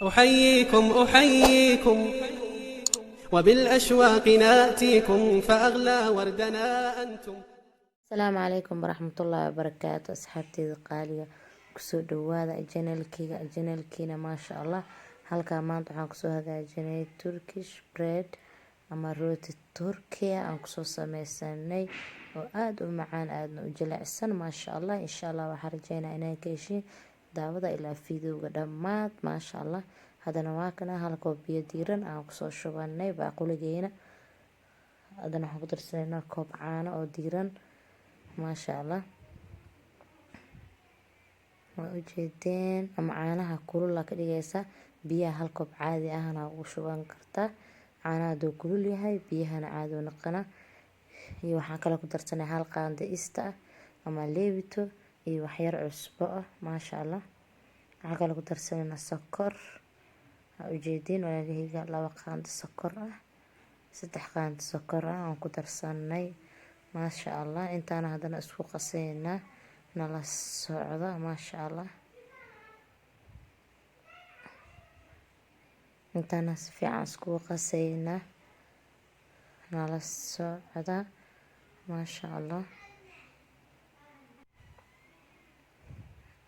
أحييكم وبالأشواق ناتيكم فأغلى وردنا أنتم. السلام عليكم ورحمة الله وبركاته. أصحابتي قالية كسو دوادا جنالكينا ما شاء الله. halkaa maanta waxaan kusoo hagaajinay turkish bread ama rooti turkiya aan kusoo sameysanay oo aada u macaan aadna u jilicsan maasha allah. insha allah waxaan rajeynaa inaan ka heshiin daawada ilaa fiidowga dhammaad maasha allah. haddana waa kana hal koob biyo diiran aan kusoo shubanay baaquligeena. haddana waxaan ku darsanaynaa koob caano oo diiran maasha allah. waa ujeedeen ama caanaha kulula ka dhigaysa biyaha hal koob caadi ahna ugu shuban kartaa. caanaha haduu kulul yahay biyahana caadi u noqona. iyo waxaan kale ku darsanay hal qaando ista ah ama leebito iyo waxyar cusbo ah maasha allah. waxaan kale ku darsanayna sokor. waa ujeedeen walaalahayga 2 qaando sokor ah 3 qaando sokor ah aan ku darsanay maasha allah. intaana haddana isku qasaynaa nala socda maasha allah. intaana si fiican isku qasaynaa nala socda maasha allah.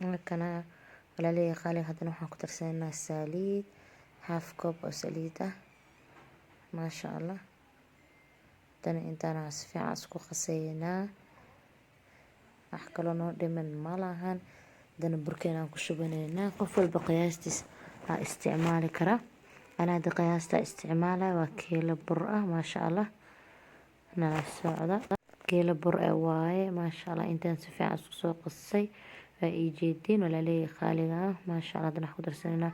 markana walaalahayga qaaliga haddana waxaan ku darsanaynaa saliid half koob oo saliid ah maasha allah. haddana intaana si fiican isku qasaynaa wax kaloo noo dhiman ma lahan. haddana burkeena aan ku shubanaynaa. qof walba qiyaastiis aa isticmaali kara. anaa hadda qiyaasta isticmaalaya waa kiilo bur ah maasha allah. nala socda kiilo bur waaye maasha allah. intaan si fiican isku soo qasay waa ii jeedeen walaalahayga qaaliga ah maasha allah. haddana waxaan ku darsanaynaa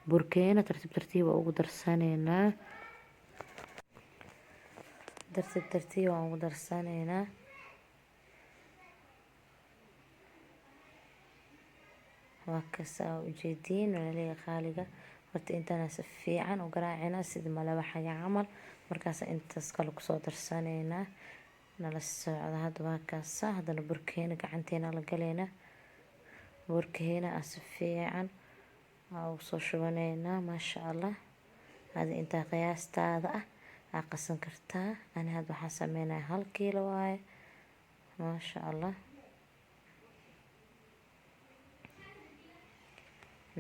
burkeena tartiib ugu darsanaynaa tartiib aan ugu darsanaynaa. waa kasaa ujeedeen walaalahayga qaaliga. horta intaana si fiican u garaacina sida malaba xaga camal. markaas intaas kale kusoo darsanaynaa nala socda. hadda waa kaasa. haddana burkeena gacanteena la galeynaa. burkeena si fiican ugu soo shubanaynaa maasha allah. hadda intaa qiyaastaada ah aa qasan kartaa. ani hadda waxaan sameynaya 1 kiilo waaye maasha allah.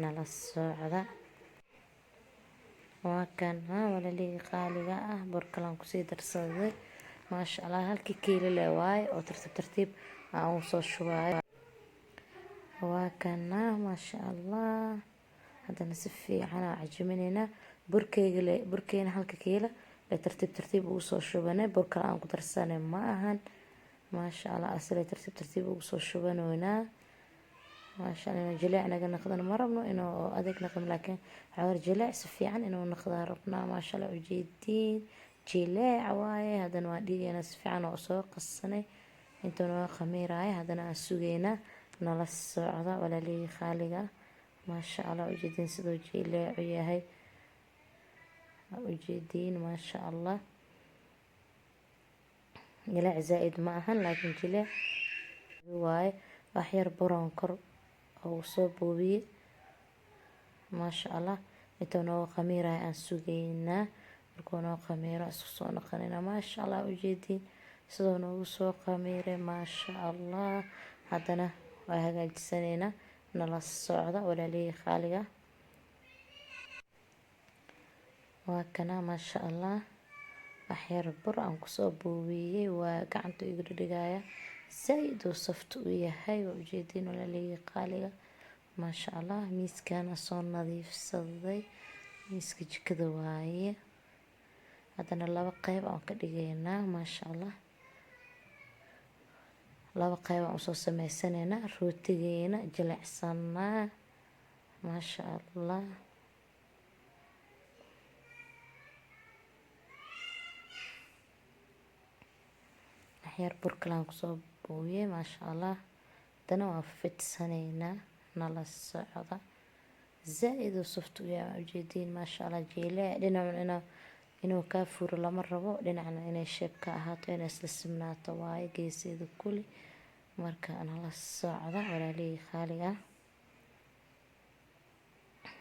nala socda waa kan walaalahayga qaaliga ah. burkalaan kusii darsaday maasha allah. 1 kiilo le waaye oo tartiib aan ugu soo shubayo waa kana maasha allah. haddana si fiican aan cajiminaynaa. burkeena 1 kiilo le tartiib ugu soo shubanay. burkala aan ku darsanay ma ahan maasha allah. asla tartiib ugu soo shubanoynaa maasha allah. inuu jileec naga noqdana ma rabno inuu adeeg noqdo laakiin waxaa jileec si fiican inuu noqdo rabnaa maasha allah. ujeedin jileec waaye. haddana waa dhigeena si fiican oo soo qasanay intuu noo khamiiraya. haddana aan sugeynaa nala socda walaalahayga qaaliga maasha allah. ujeedin sidoo jileecu yahay ujeedin maasha allah. jileec zaaid ma ahan laakiin jileec waaye. wax yar buroon kor oo soo buubiyay maasha allah. intuu noo khamiiraya aan sugeynaa. markuu noo khamiiro isku soo noqonayna maasha allah. ujeedin sidoo noogu soo khamiiray maasha allah. haddana waa hagaajisanaynaa nala socda walaalahayga qaaliga. waa kana maasha allah. wax yar bur aan kusoo buubiyay waa gacanta igu dhigaya zaaid uu safto u yahay. waa ujeedin walaalahayga qaaliga maasha allah. miiskaana soo nadiifsaday. miiska jikada waaye. haddana 2 qayb aan ka dhigaynaa maasha allah. 2 qayb aan usoo sameysanaynaa rootigeena jilicsanaa maasha allah. waxyar burkalaan kusoo buubiyay maasha allah. haddana waan fidsanaynaa nala socda. zaaid uu safto u yahay ujeedin maasha allah. jileec dhinacna inuu kaa furo lama rabo. dhinacna inay sheeb ka ahaato inay isla simnaato waaye geeseeda kuli. marka nala socda walaalahayga qaaliga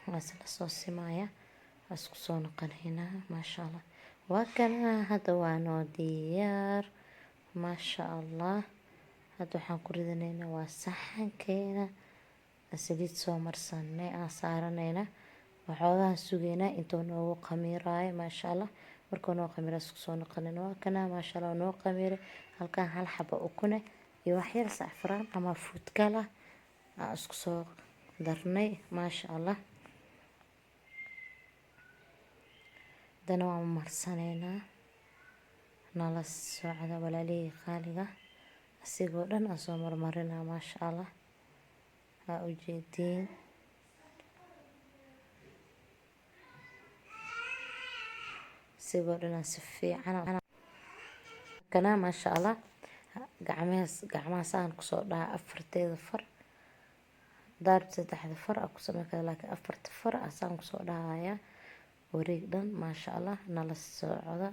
waa isla soo simaya, waa isku soo noqonaynaa. Maasha allah, waa kana hadda waa noo diyaar. Maasha allah, hadda waxaan ku ridanaynaa waa saxankeena. Saliid soo marsanay aan saaranayna, waxoogaa sugaynaa intuu noogu qamiiraayo. maasha allah, markuu noo qamiiro isku soo noqonayna. waa kana maasha allah noo qamiiray. halkaan hal xabo ukune iyo wax yar sacfaraan ama food color aan isku soo darnay. maasha allah, hadana waan marsanaynaa. nala socda walaalihii qaaliga, asigoo dhan aan soo marmarinaa. maasha allah, haa ujeediin. asigoo dhan aan si fiican kana. maasha allah, gacmaha saan kusoo dhaha afarteeda far, daarib saddexda far a ku sameyn kara, laakiin afarta far asaan kusoo dhahaya wareeg dhan. maasha allah, nala socda.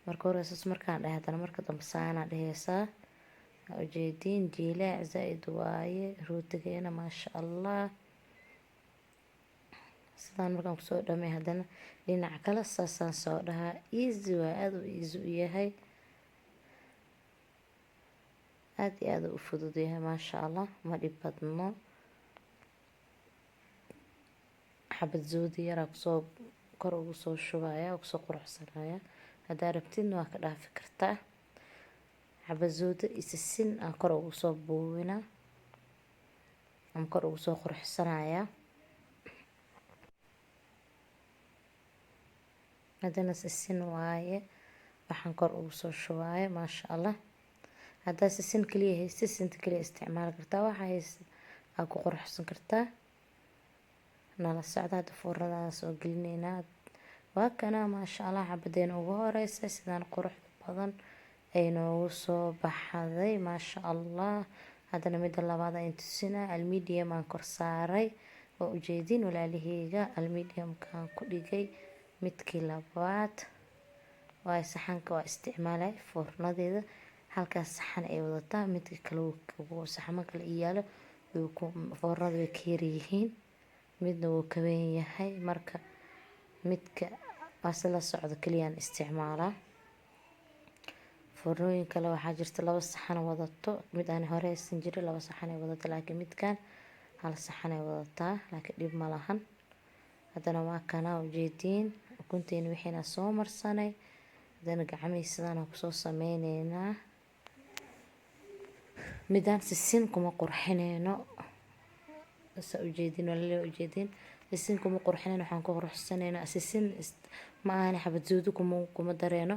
marka hore saas markaan dhahay, hadana marka dambe saanaa dheheysaa. ujeediin jiilaac zaaid waaye rootigeena. maasha allah, sidaan markaan kusoo dhamay hadana dhinac kale saasaan soo dhahaa. easy waa, aad u easy u yahay, aad iyo aad u fudud yahay. maasha allah, ma dhib badno. xabad zoodi yaraa kusoo kor ugu soo shubaya, kusoo quruxsanaya. haddaa rabtidna waa ka dhaafi kartaa. xabad zoodi isisin aan kor ugu soo buuwina ama kor ugu soo quruxsanaya. hadana sisin waaye, waxaan kor ugu soo shubaya. maasha allah, haddaa sisin kaliya haysid sisinta kaliya isticmaali kartaa, waxa haysid aa ku quruxsan kartaa. nala socda. hadda foornadaan soo gelinaynaa. waa kana maasha allah, xabadeena ugu horeysa sidaan quruxda badan ay noogu soo baxday. maasha allah, haddana midda labaad aan tusinaa. almedium aan kor saaray, waa ujeedin walaaliheyga. almediumkaan ku dhigay midkii labaad. waa saxanka waa isticmaalay foornadeeda. halkaas saxan ay wadataa, midka kale saxamo kale iyaalo foornada way ka yaryihiin, midna wuu ka weyn yahay. marka midka asla socdo kaliyaan isticmaalaa. foornooyin kale waxaa jirta laba saxan wadato, mid aan hore haysan jiray laba saxan ay wadato, laakiin midkan hal saxan ay wadataa, laakiin dhib ma lahan. haddana waa kana ujeediin ukunteena wixiina soo marsanay. hadana gacmihii sidaan aan kusoo sameyneynaa. midaan sisin kuma qurxineyno, sa ujeedin walaaley ujeedin. sisin kuma qurxineyno, waxaan ku quruxsaneynaa sisin ma ahane xabad zoodi kuma dareeno.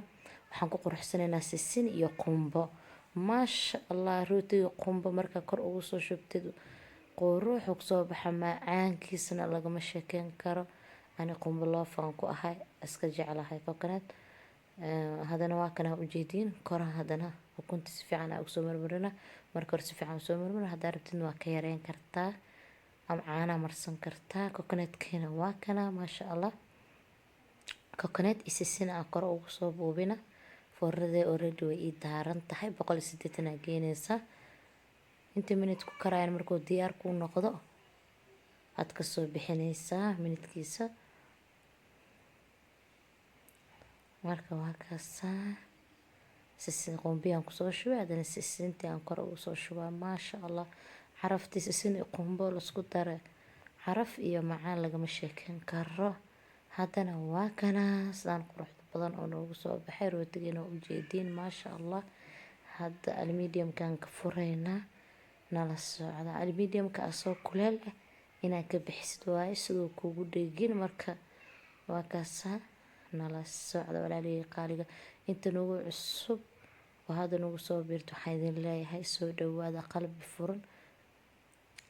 waxaan ku quruxsaneynaa sisin iyo qumbo. maasha allah, rootiga qumbo markaa kor ugu soo shubtid quruxu kusoo baxa, macaankiisana lagama sheekeyn karo. ani qumbo loofaan ku ahay, iska jeclahay coconut. hadana waa kana ujeediin koraha. hadana ukunta si fiican aa usoo marmarina. marka hore si fiican usoo marmarina, haddaa rabtidna waa ka yareyn kartaa ama caana marsan kartaa. coconutkeena waa kana maasha allah. coconut isisin aan kor ugu soo buubina. foornadee already way ii daaran tahay, 180 aa geeneysaa. inta minute ku karaayan markuu diyaar kuu noqdo aad kasoo bixineysaa minidkiisa. marka waa kaasaa sisin qumbiyaan kusoo shubay. hadana sisintii aan kor ugu soo shubaa. maasha allah, caraftii sisin iyo qumbo laisku dare, caraf iyo macaan lagama sheekeyn karo. hadana waa kana sidaan quruxda badan oo noogu soo baxay rootigeena ujeediin. maasha allah, hadda almediumkaan ka fureynaa. nala socda. almediumka asoo kuleel ah inaad ka bixisid waaye, siduu kugu dhegin. marka waa kaasaa. nala socda walaalihii qaaliga. inta nagu cusub oo hadda nagu soo biirto, waxaan idin leeyahay soo dhawaada qalbi furan,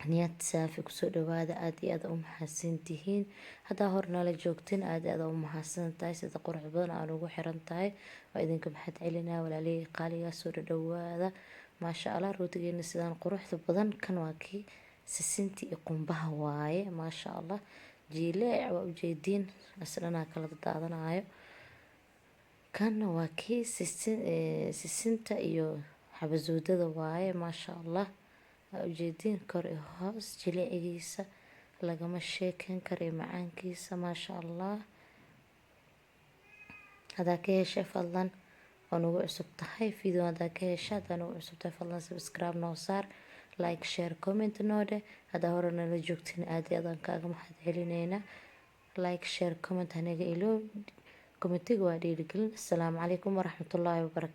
niyad saafi kusoo dhawaada. aad iyo aad u mahadsantihiin. haddaa hor nala joogtin, aad iyo aad u mahadsan tahay. sida qurux badan aan ugu xiran tahay waa idinka mahad celinaa walaalihii qaaliga. soo dhawaada. maasha allah, rootigeena sidaan quruxda badan. kan waa kii sisintii iyo qumbaha waaye. maasha allah, jiileec waa ujeediin, isdhanaa kala daadanayo. kanna waa kii sisinta iyo xabazoodada waaye. maasha allah, waa ujeediin kor iyo hoos jileecigiisa lagama sheekan karo macaankiisa maasha allah. hadaa ka heshay fadlan oo nagu cusub tahay video, hadaa ka heshay hadaa nagu cusub tahay fadlan subscribe noo saar, like share comment noo dheh. hadaa hore nala joogtin aad iyo aad aan kaaga mahad celineyna. like share comment hanaga iloob, commentiga waa dhiirigelin. Assalaamu calaykum waraxmatullaahi wabarakaatu.